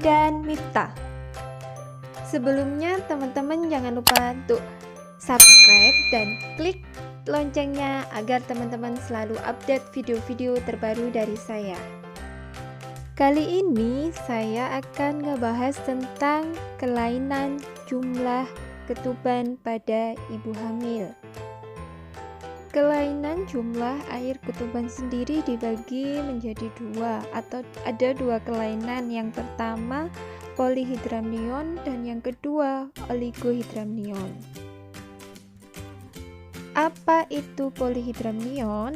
dan Miftah. Sebelumnya teman-teman jangan lupa untuk subscribe dan klik loncengnya agar teman-teman selalu update video-video terbaru dari saya. Kali ini saya akan ngebahas tentang kelainan jumlah ketuban pada ibu hamil. Kelainan jumlah air ketuban sendiri dibagi menjadi dua, atau ada dua kelainan. Yang pertama polyhydramnion dan yang kedua oligohydramnion. Apa itu polyhydramnion?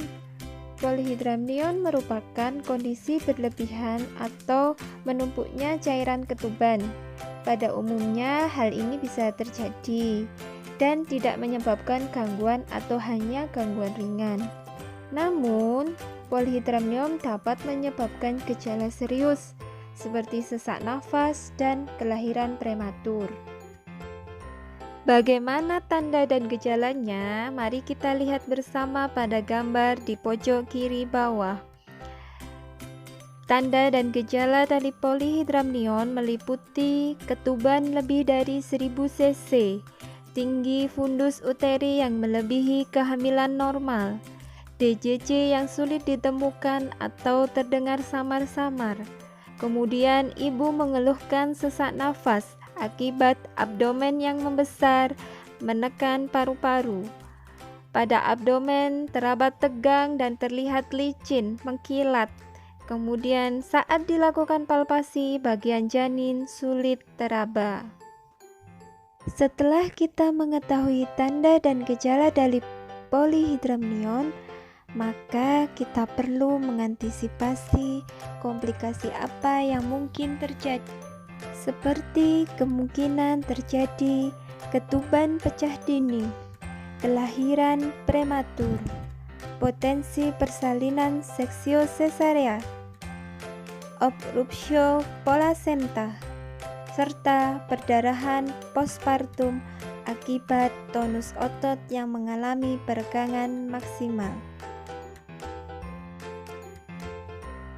Polyhydramnion merupakan kondisi berlebihan atau menumpuknya cairan ketuban. Pada umumnya hal ini bisa terjadi dan tidak menyebabkan gangguan atau hanya gangguan ringan. Namun, polyhydramnion dapat menyebabkan gejala serius seperti sesak nafas dan kelahiran prematur. Bagaimana tanda dan gejalanya? Mari kita lihat bersama pada gambar di pojok kiri bawah. Tanda dan gejala dari polyhydramnion meliputi ketuban lebih dari 1000 cc, tinggi fundus uteri yang melebihi kehamilan normal, DJJ yang sulit ditemukan atau terdengar samar-samar. Kemudian ibu mengeluhkan sesak nafas akibat abdomen yang membesar menekan paru-paru. Pada abdomen teraba tegang dan terlihat licin, mengkilat. Kemudian saat dilakukan palpasi, bagian janin sulit teraba. Setelah kita mengetahui tanda dan gejala dari polyhydramnion, maka kita perlu mengantisipasi komplikasi apa yang mungkin terjadi, seperti kemungkinan terjadi ketuban pecah dini, kelahiran prematur, potensi persalinan seksio sesarea, obruptio placenta, serta perdarahan postpartum akibat tonus otot yang mengalami peregangan maksimal.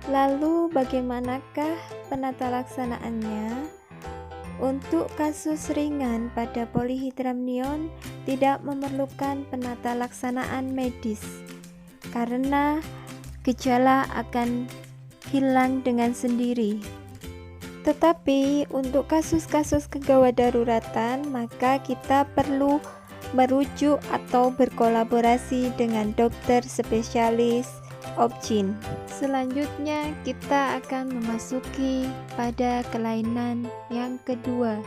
Lalu bagaimanakah penata laksanaannya? Untuk kasus ringan pada polyhydramnion tidak memerlukan penata laksanaan medis karena gejala akan hilang dengan sendiri. Tetapi untuk kasus-kasus kegawat daruratan, maka kita perlu merujuk atau berkolaborasi dengan dokter spesialis OB/GYN. Selanjutnya kita akan memasuki pada kelainan yang kedua,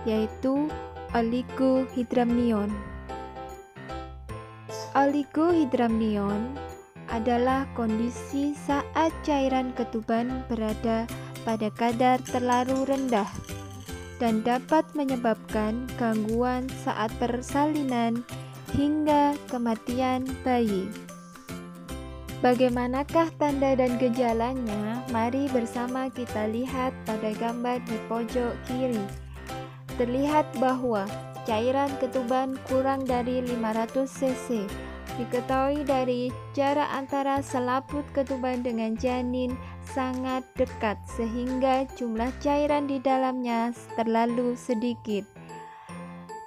yaitu oligohydramnion. Oligohydramnion adalah kondisi saat cairan ketuban berada pada kadar terlalu rendah dan dapat menyebabkan gangguan saat persalinan hingga kematian bayi. Bagaimanakah tanda dan gejalanya? Mari bersama kita lihat pada gambar di pojok kiri. Terlihat bahwa cairan ketuban kurang dari 500 cc. Diketahui dari jarak antara selaput ketuban dengan janin sangat dekat sehingga jumlah cairan di dalamnya terlalu sedikit.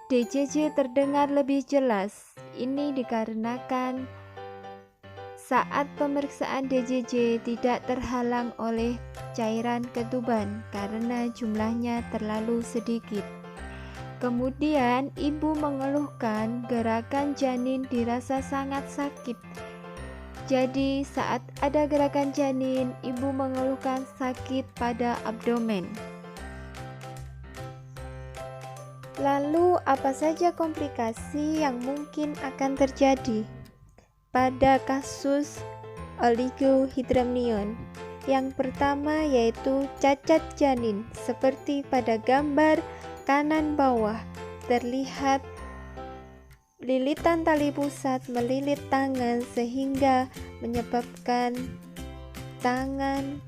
DJJ terdengar lebih jelas. Ini dikarenakan saat pemeriksaan DJJ tidak terhalang oleh cairan ketuban karena jumlahnya terlalu sedikit. Kemudian ibu mengeluhkan gerakan janin dirasa sangat sakit. Jadi saat ada gerakan janin, ibu mengeluhkan sakit pada abdomen. Lalu apa saja komplikasi yang mungkin akan terjadi pada kasus oligohydramnion? Yang pertama yaitu cacat janin, seperti pada gambar kanan bawah. Terlihat lilitan tali pusat melilit tangan sehingga menyebabkan tangan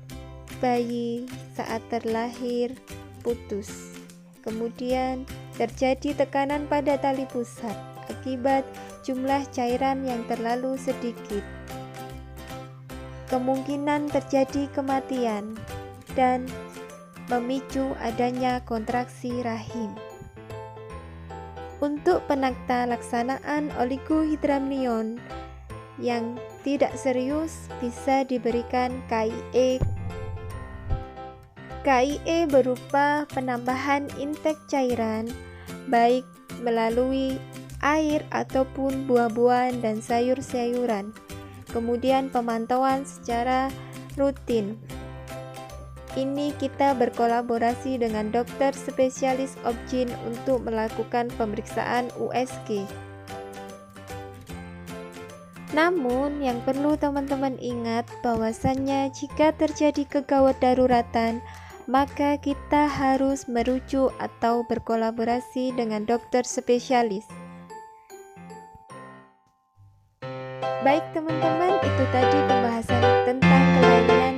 bayi saat terlahir putus. Kemudian terjadi tekanan pada tali pusat akibat jumlah cairan yang terlalu sedikit. Kemungkinan terjadi kematian dan memicu adanya kontraksi rahim. Untuk penata laksanaan oligohidramnion yang tidak serius bisa diberikan KIE. KIE berupa penambahan intake cairan baik melalui air ataupun buah-buahan dan sayur-sayuran. Kemudian pemantauan secara rutin. Ini kita berkolaborasi dengan dokter spesialis obgyn untuk melakukan pemeriksaan USG. Namun yang perlu teman-teman ingat bahwasannya jika terjadi kegawat daruratan, maka kita harus merujuk atau berkolaborasi dengan dokter spesialis. Baik teman-teman, itu tadi pembahasan tentang kelainan